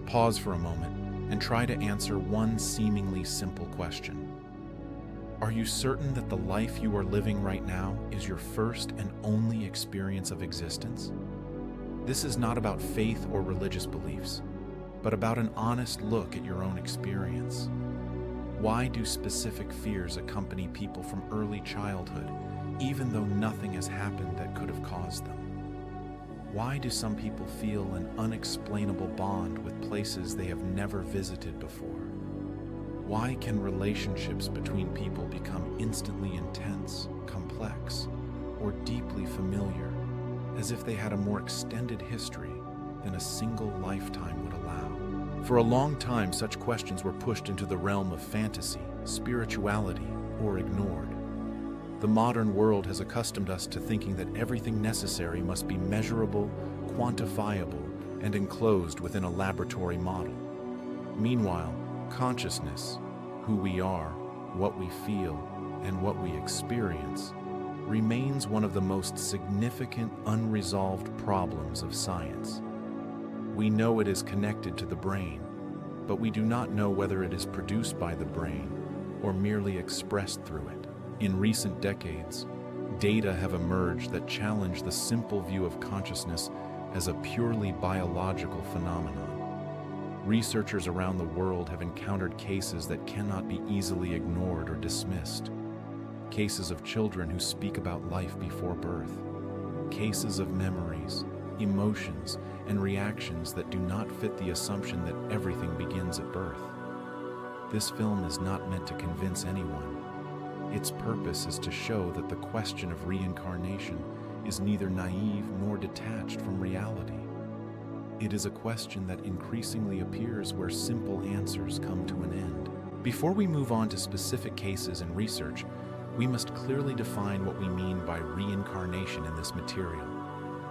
Pause for a moment and try to answer one seemingly simple question. Are you certain that the life you are living right now is your first and only experience of existence? This is not about faith or religious beliefs, but about an honest look at your own experience. Why do specific fears accompany people from early childhood, even though nothing has happened that could have caused them? Why do some people feel an unexplainable bond with places they have never visited before? Why can relationships between people become instantly intense, complex, or deeply familiar, as if they had a more extended history than a single lifetime would allow? For a long time, such questions were pushed into the realm of fantasy, spirituality, or ignored. The modern world has accustomed us to thinking that everything necessary must be measurable, quantifiable, and enclosed within a laboratory model. Meanwhile, consciousness, who we are, what we feel, and what we experience, remains one of the most significant unresolved problems of science. We know it is connected to the brain, but we do not know whether it is produced by the brain or merely expressed through it. In recent decades, data have emerged that challenge the simple view of consciousness as a purely biological phenomenon. Researchers around the world have encountered cases that cannot be easily ignored or dismissed. Cases of children who speak about life before birth. Cases of memories, emotions, and reactions that do not fit the assumption that everything begins at birth. This film is not meant to convince anyone. Its purpose is to show that the question of reincarnation is neither naive nor detached from reality. It is a question that increasingly appears where simple answers come to an end. Before we move on to specific cases and research, we must clearly define what we mean by reincarnation in this material.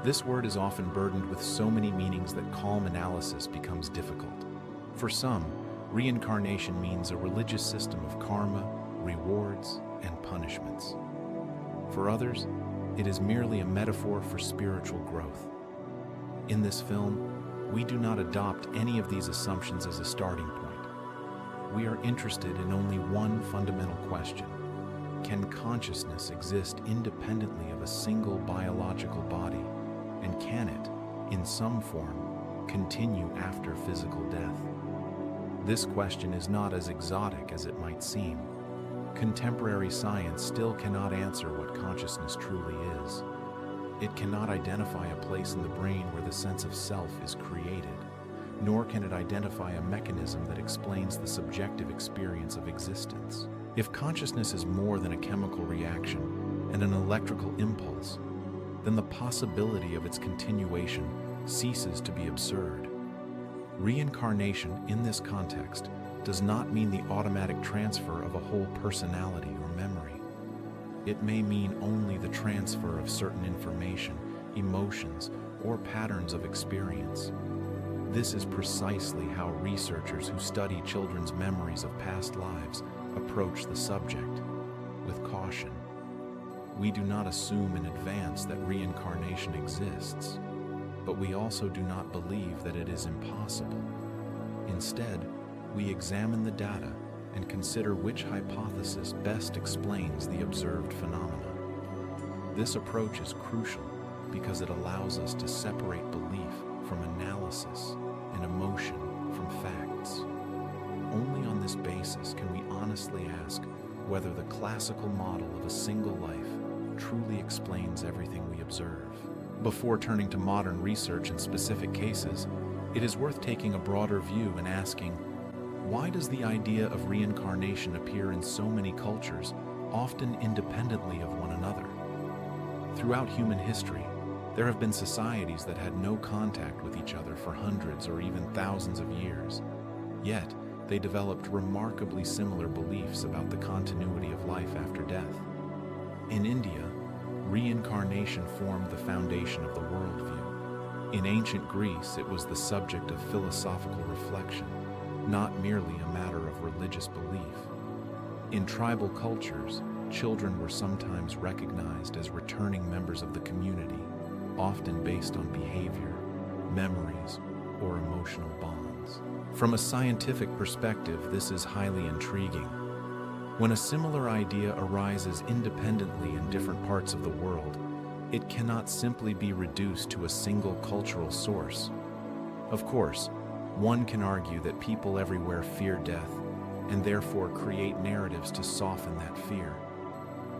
This word is often burdened with so many meanings that calm analysis becomes difficult. For some, reincarnation means a religious system of karma, rewards, and punishments. For others, it is merely a metaphor for spiritual growth. In this film, we do not adopt any of these assumptions as a starting point. We are interested in only one fundamental question. Can consciousness exist independently of a single biological body? And can it, in some form, continue after physical death? This question is not as exotic as it might seem. Contemporary science still cannot answer what consciousness truly is. It cannot identify a place in the brain where the sense of self is created, nor can it identify a mechanism that explains the subjective experience of existence. If consciousness is more than a chemical reaction and an electrical impulse, then the possibility of its continuation ceases to be absurd. Reincarnation in this context does not mean the automatic transfer of a whole personality or memory. It may mean only the transfer of certain information, emotions, or patterns of experience. This is precisely how researchers who study children's memories of past lives approach the subject, with caution. We do not assume in advance that reincarnation exists, but we also do not believe that it is impossible. Instead, we examine the data and consider which hypothesis best explains the observed phenomena. This approach is crucial because it allows us to separate belief from analysis and emotion from facts. Only on this basis can we honestly ask whether the classical model of a single life truly explains everything we observe. Before turning to modern research and specific cases, it is worth taking a broader view and asking, why does the idea of reincarnation appear in so many cultures, often independently of one another? Throughout human history, there have been societies that had no contact with each other for hundreds or even thousands of years. Yet, they developed remarkably similar beliefs about the continuity of life after death. In India, reincarnation formed the foundation of the worldview. In ancient Greece, it was the subject of philosophical reflection, not merely a matter of religious belief. In tribal cultures, children were sometimes recognized as returning members of the community, often based on behavior, memories, or emotional bonds. From a scientific perspective, this is highly intriguing. When a similar idea arises independently in different parts of the world, it cannot simply be reduced to a single cultural source. Of course, one can argue that people everywhere fear death, and therefore create narratives to soften that fear.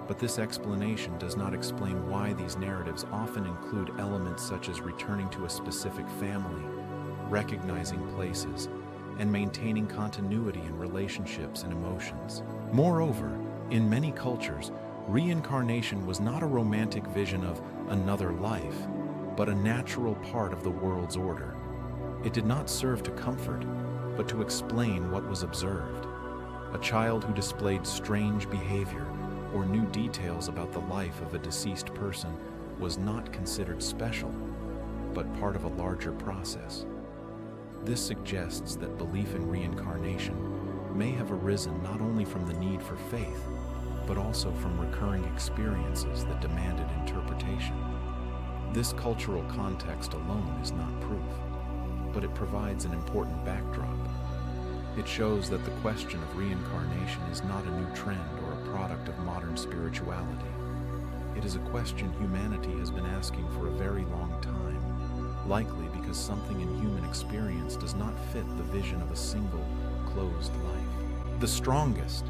But this explanation does not explain why these narratives often include elements such as returning to a specific family, recognizing places, and maintaining continuity in relationships and emotions. Moreover, in many cultures, reincarnation was not a romantic vision of another life, but a natural part of the world's order. It did not serve to comfort, but to explain what was observed. A child who displayed strange behavior or new details about the life of a deceased person was not considered special, but part of a larger process. This suggests that belief in reincarnation may have arisen not only from the need for faith, but also from recurring experiences that demanded interpretation. This cultural context alone is not proof, but it provides an important backdrop. It shows that the question of reincarnation is not a new trend or a product of modern spirituality. It is a question humanity has been asking for a very long time, likely because something in human experience does not fit the vision of a single, closed life. The strongest,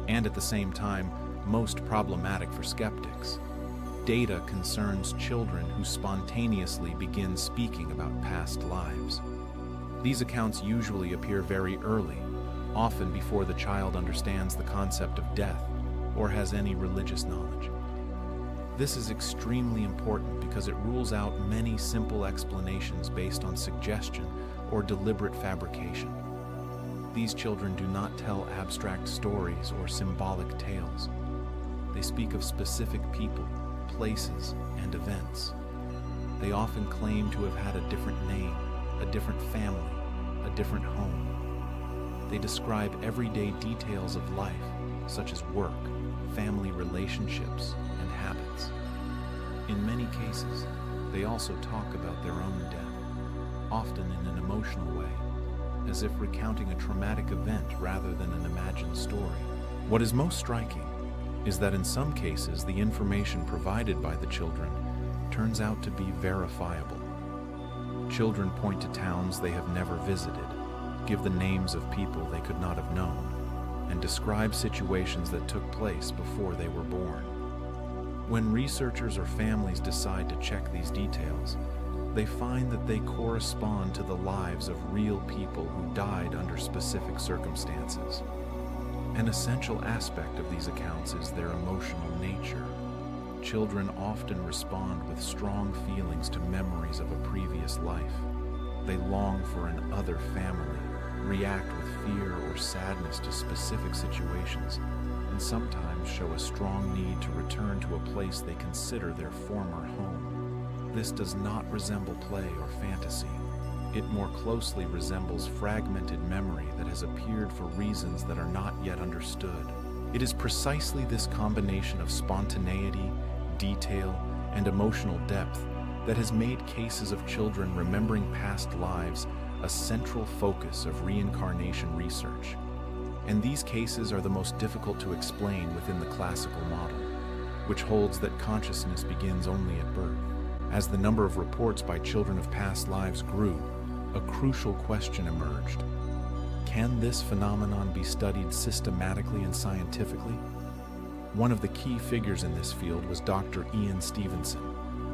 and at the same time, most problematic for skeptics, data concerns children who spontaneously begin speaking about past lives. These accounts usually appear very early, often before the child understands the concept of death or has any religious knowledge. This is extremely important because it rules out many simple explanations based on suggestion or deliberate fabrication. These children do not tell abstract stories or symbolic tales. They speak of specific people, places, and events. They often claim to have had a different name, a different family, a different home. They describe everyday details of life, such as work, family relationships, and habits. In many cases, they also talk about their own death, often in an emotional way, as if recounting a traumatic event rather than an imagined story. What is most striking is that in some cases, the information provided by the children turns out to be verifiable. Children point to towns they have never visited, give the names of people they could not have known, and describe situations that took place before they were born. When researchers or families decide to check these details, they find that they correspond to the lives of real people who died under specific circumstances. An essential aspect of these accounts is their emotional nature. Children often respond with strong feelings to memories of a previous life. They long for an other family, react with fear or sadness to specific situations, and sometimes show a strong need to return to a place they consider their former home. This does not resemble play or fantasy. It more closely resembles fragmented memory that has appeared for reasons that are not yet understood. It is precisely this combination of spontaneity, detail, and emotional depth that has made cases of children remembering past lives a central focus of reincarnation research. And these cases are the most difficult to explain within the classical model, which holds that consciousness begins only at birth. As the number of reports by children of past lives grew, a crucial question emerged. Can this phenomenon be studied systematically and scientifically? One of the key figures in this field was Dr. Ian Stevenson,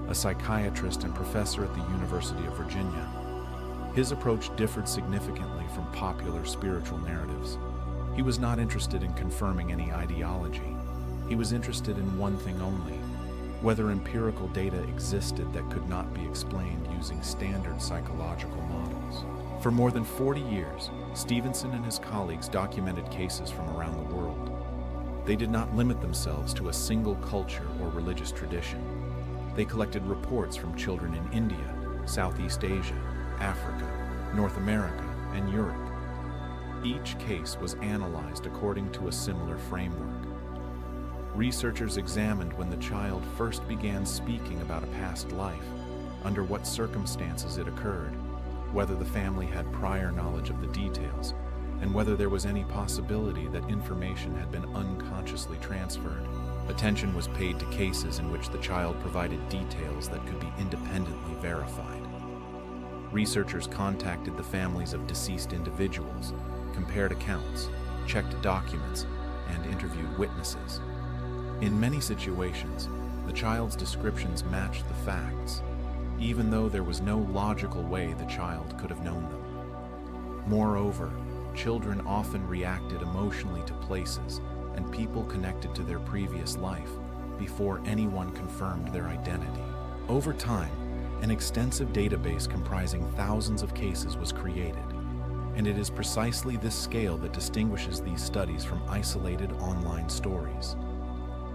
a psychiatrist and professor at the University of Virginia. His approach differed significantly from popular spiritual narratives. He was not interested in confirming any ideology. He was interested in one thing only: whether empirical data existed that could not be explained using standard psychological models. For more than 40 years, Stevenson and his colleagues documented cases from around the world. They did not limit themselves to a single culture or religious tradition. They collected reports from children in India, Southeast Asia, Africa, North America, and Europe. Each case was analyzed according to a similar framework. Researchers examined when the child first began speaking about a past life, under what circumstances it occurred, whether the family had prior knowledge of the details, and whether there was any possibility that information had been unconsciously transferred. Attention was paid to cases in which the child provided details that could be independently verified. Researchers contacted the families of deceased individuals, compared accounts, checked documents, and interviewed witnesses. In many situations, the child's descriptions matched the facts, even though there was no logical way the child could have known them. Moreover, children often reacted emotionally to places and people connected to their previous life before anyone confirmed their identity. Over time, an extensive database comprising thousands of cases was created, and it is precisely this scale that distinguishes these studies from isolated online stories.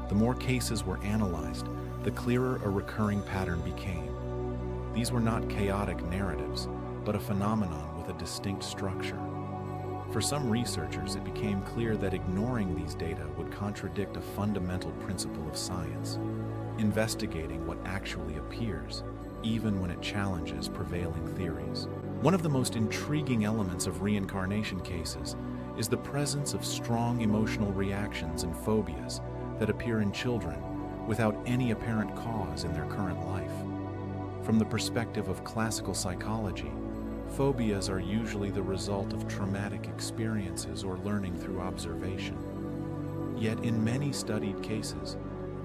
The more cases were analyzed, the clearer a recurring pattern became. These were not chaotic narratives, but a phenomenon with a distinct structure. For some researchers, it became clear that ignoring these data would contradict a fundamental principle of science, investigating what actually appears, even when it challenges prevailing theories. One of the most intriguing elements of reincarnation cases is the presence of strong emotional reactions and phobias that appear in children without any apparent cause in their current life. From the perspective of classical psychology, phobias are usually the result of traumatic experiences or learning through observation. Yet in many studied cases,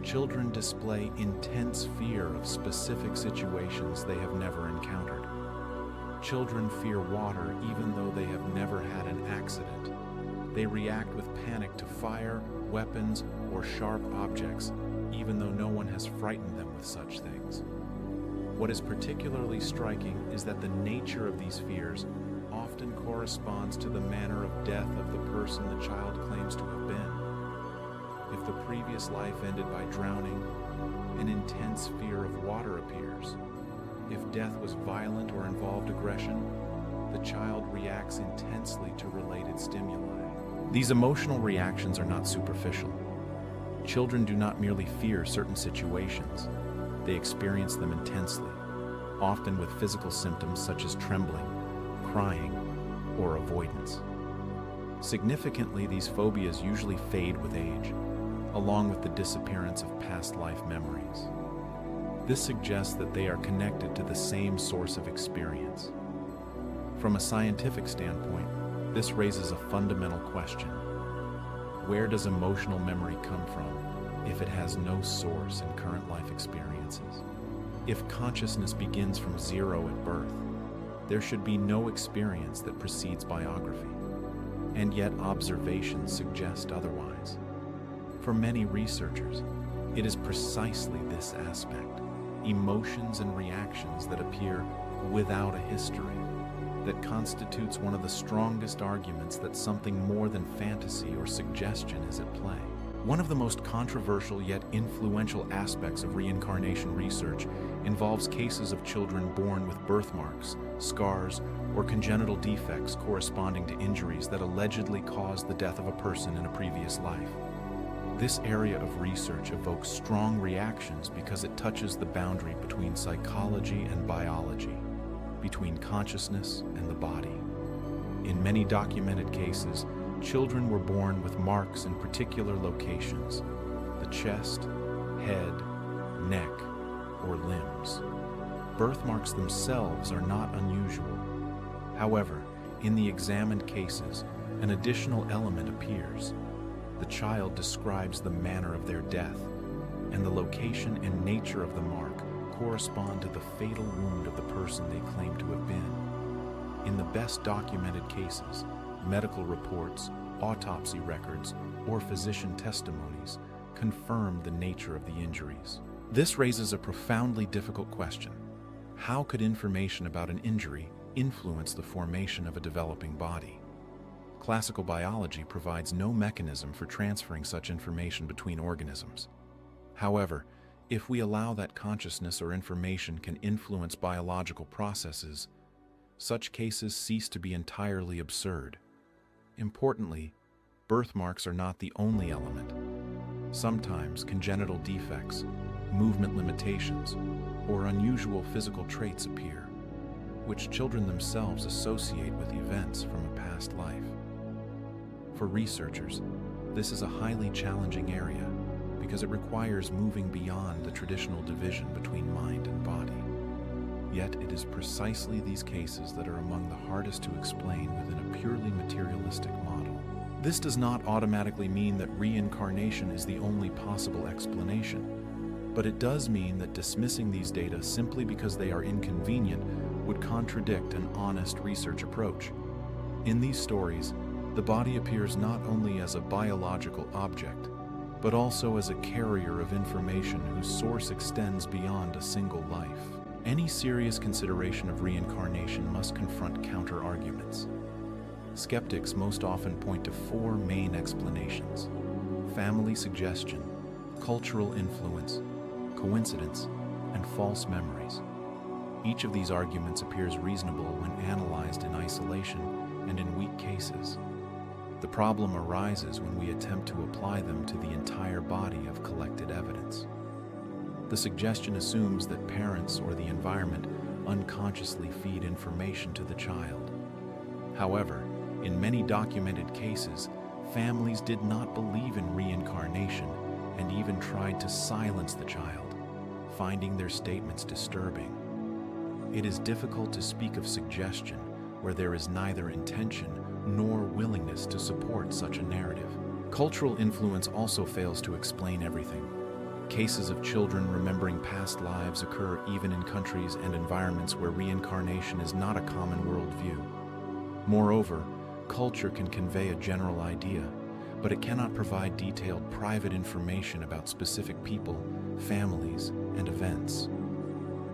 children display intense fear of specific situations they have never encountered. Children fear water even though they have never had an accident. They react with panic to fire, weapons, or sharp objects, even though no one has frightened them with such things. What is particularly striking is that the nature of these fears often corresponds to the manner of death of the person the child claims to have been. If the previous life ended by drowning, an intense fear of water appears. If death was violent or involved aggression, the child reacts intensely to related stimuli. These emotional reactions are not superficial. Children do not merely fear certain situations, they experience them intensely, often with physical symptoms such as trembling, crying, or avoidance. Significantly, these phobias usually fade with age, along with the disappearance of past life memories. This suggests that they are connected to the same source of experience. From a scientific standpoint, this raises a fundamental question. Where does emotional memory come from if it has no source in current life experiences? If consciousness begins from zero at birth, there should be no experience that precedes biography, and yet observations suggest otherwise. For many researchers, it is precisely this aspect, emotions and reactions that appear without a history, that constitutes one of the strongest arguments that something more than fantasy or suggestion is at play. One of the most controversial yet influential aspects of reincarnation research involves cases of children born with birthmarks, scars, or congenital defects corresponding to injuries that allegedly caused the death of a person in a previous life. This area of research evokes strong reactions because it touches the boundary between psychology and biology, between consciousness and the body. In many documented cases, children were born with marks in particular locations: the chest, head, neck, or limbs. Birthmarks themselves are not unusual. However, in the examined cases, an additional element appears. The child describes the manner of their death, and the location and nature of the mark correspond to the fatal wound of the person they claim to have been. In the best documented cases, medical reports, autopsy records, or physician testimonies confirm the nature of the injuries. This raises a profoundly difficult question. How could information about an injury influence the formation of a developing body? Classical biology provides no mechanism for transferring such information between organisms. However, if we allow that consciousness or information can influence biological processes, such cases cease to be entirely absurd. Importantly, birthmarks are not the only element. Sometimes congenital defects, movement limitations, or unusual physical traits appear. which children themselves associate with events from a past life. For researchers, this is a highly challenging area because it requires moving beyond the traditional division between mind and body. Yet it is precisely these cases that are among the hardest to explain within a purely materialistic model. This does not automatically mean that reincarnation is the only possible explanation, but it does mean that dismissing these data simply because they are inconvenient would contradict an honest research approach. In these stories, the body appears not only as a biological object, but also as a carrier of information whose source extends beyond a single life. Any serious consideration of reincarnation must confront counterarguments. Skeptics most often point to four main explanations: family suggestion, cultural influence, coincidence, and false memories. Each of these arguments appears reasonable when analyzed in isolation and in weak cases. The problem arises when we attempt to apply them to the entire body of collected evidence. The suggestion assumes that parents or the environment unconsciously feed information to the child. However, in many documented cases, families did not believe in reincarnation and even tried to silence the child, finding their statements disturbing. It is difficult to speak of suggestion where there is neither intention nor willingness to support such a narrative. Cultural influence also fails to explain everything. Cases of children remembering past lives occur even in countries and environments where reincarnation is not a common worldview. Moreover, culture can convey a general idea, but it cannot provide detailed private information about specific people, families, and events.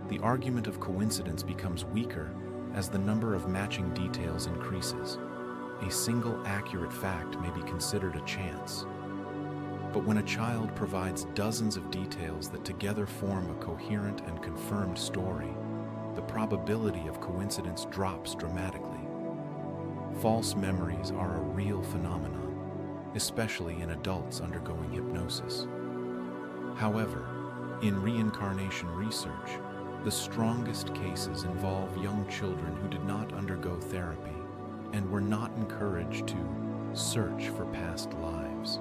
The argument of coincidence becomes weaker as the number of matching details increases. A single accurate fact may be considered a chance. But when a child provides dozens of details that together form a coherent and confirmed story, the probability of coincidence drops dramatically. False memories are a real phenomenon, especially in adults undergoing hypnosis. However, in reincarnation research, the strongest cases involve young children who did not undergo therapy and were not encouraged to search for past lives.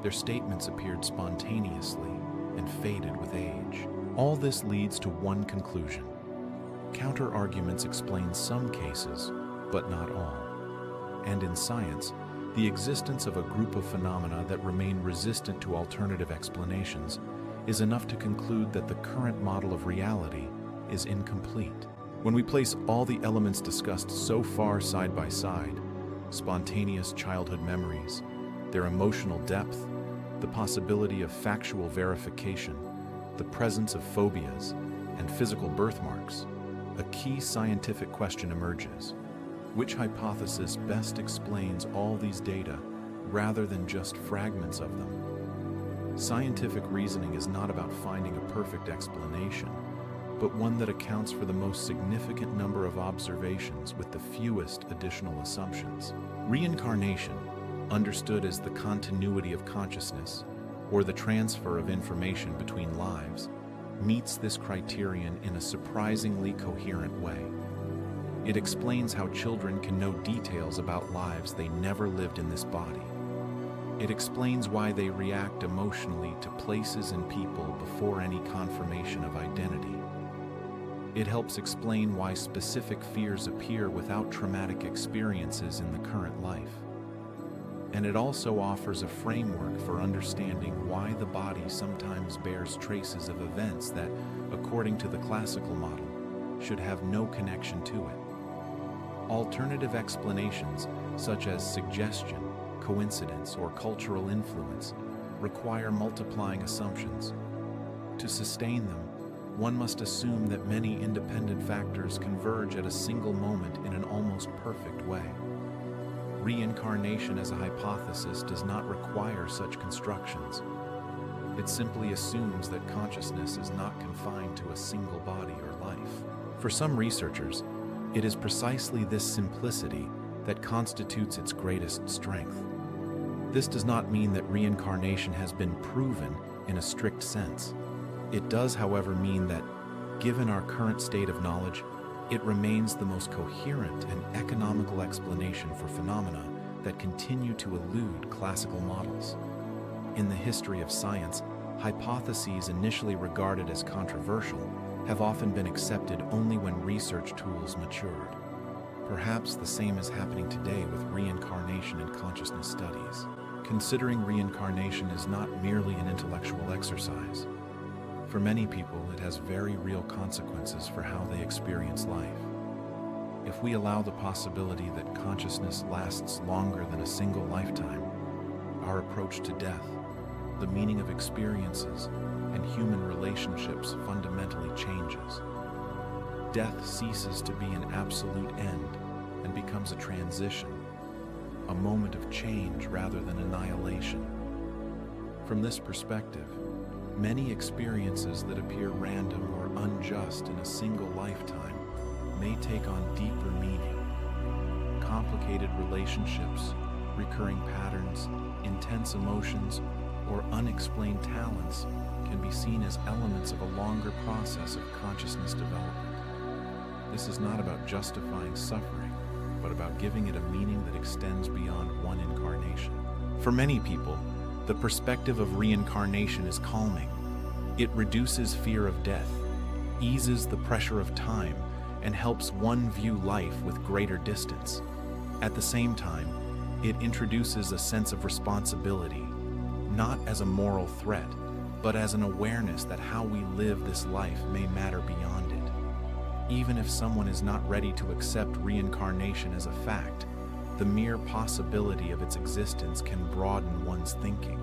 Their statements appeared spontaneously and faded with age. All this leads to one conclusion: counterarguments explain some cases, but not all. And in science, the existence of a group of phenomena that remain resistant to alternative explanations is enough to conclude that the current model of reality is incomplete. When we place all the elements discussed so far side by side, spontaneous childhood memories, their emotional depth, the possibility of factual verification, the presence of phobias, and physical birthmarks, a key scientific question emerges. Which hypothesis best explains all these data rather than just fragments of them? Scientific reasoning is not about finding a perfect explanation, but one that accounts for the most significant number of observations with the fewest additional assumptions. Reincarnation, understood as the continuity of consciousness or the transfer of information between lives, meets this criterion in a surprisingly coherent way. It explains how children can know details about lives they never lived in this body. It explains why they react emotionally to places and people before any confirmation of identity. It helps explain why specific fears appear without traumatic experiences in the current life. And it also offers a framework for understanding why the body sometimes bears traces of events that, according to the classical model, should have no connection to it. Alternative explanations, such as suggestion, coincidence, or cultural influence, require multiplying assumptions. To sustain them, one must assume that many independent factors converge at a single moment in an almost perfect way. Reincarnation as a hypothesis does not require such constructions. It simply assumes that consciousness is not confined to a single body or life. For some researchers, it is precisely this simplicity that constitutes its greatest strength. This does not mean that reincarnation has been proven in a strict sense. It does, however, mean that, given our current state of knowledge, It remains the most coherent and economical explanation for phenomena that continue to elude classical models. In the history of science, hypotheses initially regarded as controversial have often been accepted only when research tools matured. Perhaps the same is happening today with reincarnation and consciousness studies. Considering reincarnation is not merely an intellectual exercise. For many people, it has very real consequences for how they experience life. If we allow the possibility that consciousness lasts longer than a single lifetime, our approach to death, the meaning of experiences, and human relationships fundamentally changes. Death ceases to be an absolute end and becomes a transition, a moment of change rather than annihilation. From this perspective, many experiences that appear random or unjust in a single lifetime may take on deeper meaning. Complicated relationships, recurring patterns, intense emotions, or unexplained talents can be seen as elements of a longer process of consciousness development. This is not about justifying suffering, but about giving it a meaning that extends beyond one incarnation. For many people, the perspective of reincarnation is calming. It reduces fear of death, eases the pressure of time, and helps one view life with greater distance. At the same time, it introduces a sense of responsibility, not as a moral threat, but as an awareness that how we live this life may matter beyond it. Even if someone is not ready to accept reincarnation as a fact, the mere possibility of its existence can broaden one's thinking.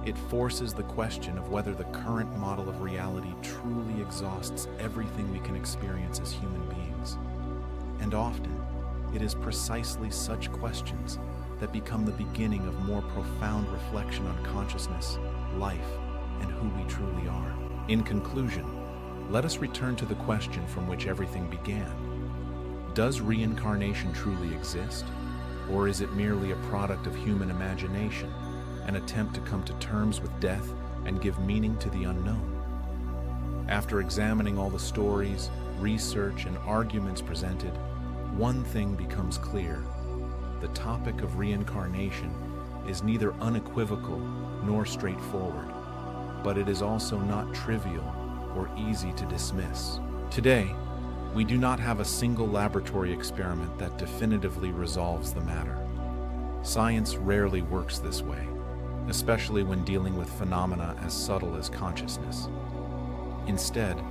It forces the question of whether the current model of reality truly exhausts everything we can experience as human beings. And often, it is precisely such questions that become the beginning of more profound reflection on consciousness, life, and who we truly are. In conclusion, let us return to the question from which everything began. Does reincarnation truly exist? Or is it merely a product of human imagination, an attempt to come to terms with death and give meaning to the unknown? After examining all the stories, research, and arguments presented, one thing becomes clear. The topic of reincarnation is neither unequivocal nor straightforward, but it is also not trivial or easy to dismiss. Today, we do not have a single laboratory experiment that definitively resolves the matter. Science rarely works this way, especially when dealing with phenomena as subtle as consciousness. Instead,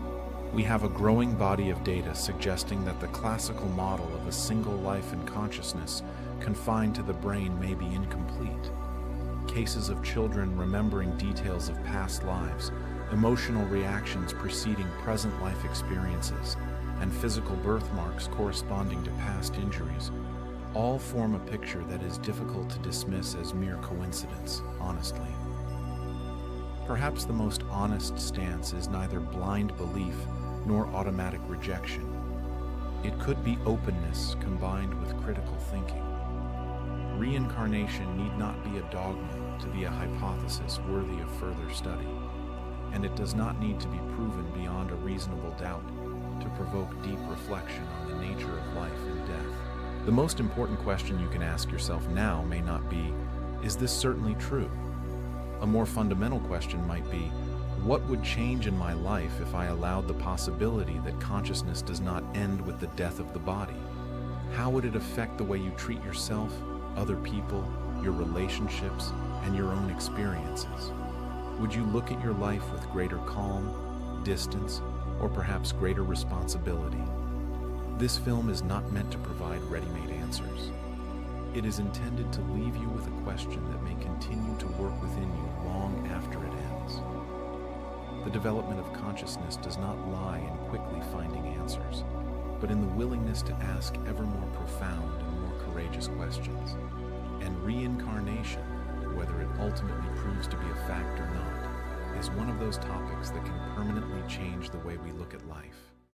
we have a growing body of data suggesting that the classical model of a single life in consciousness confined to the brain may be incomplete. Cases of children remembering details of past lives, emotional reactions preceding present life experiences, and physical birthmarks corresponding to past injuries all form a picture that is difficult to dismiss as mere coincidence, honestly. Perhaps the most honest stance is neither blind belief nor automatic rejection. It could be openness combined with critical thinking. Reincarnation need not be a dogma to be a hypothesis worthy of further study, and it does not need to be proven beyond a reasonable doubt to provoke deep reflection on the nature of life and death. The most important question you can ask yourself now may not be, is this certainly true? A more fundamental question might be, what would change in my life if I allowed the possibility that consciousness does not end with the death of the body? How would it affect the way you treat yourself, other people, your relationships, and your own experiences? Would you look at your life with greater calm, distance, or perhaps greater responsibility? This film is not meant to provide ready-made answers. It is intended to leave you with a question that may continue to work within you long after it ends. The development of consciousness does not lie in quickly finding answers, but in the willingness to ask ever more profound and more courageous questions. And reincarnation, whether it ultimately proves to be a fact or not, is one of those topics that can permanently change the way we look at life.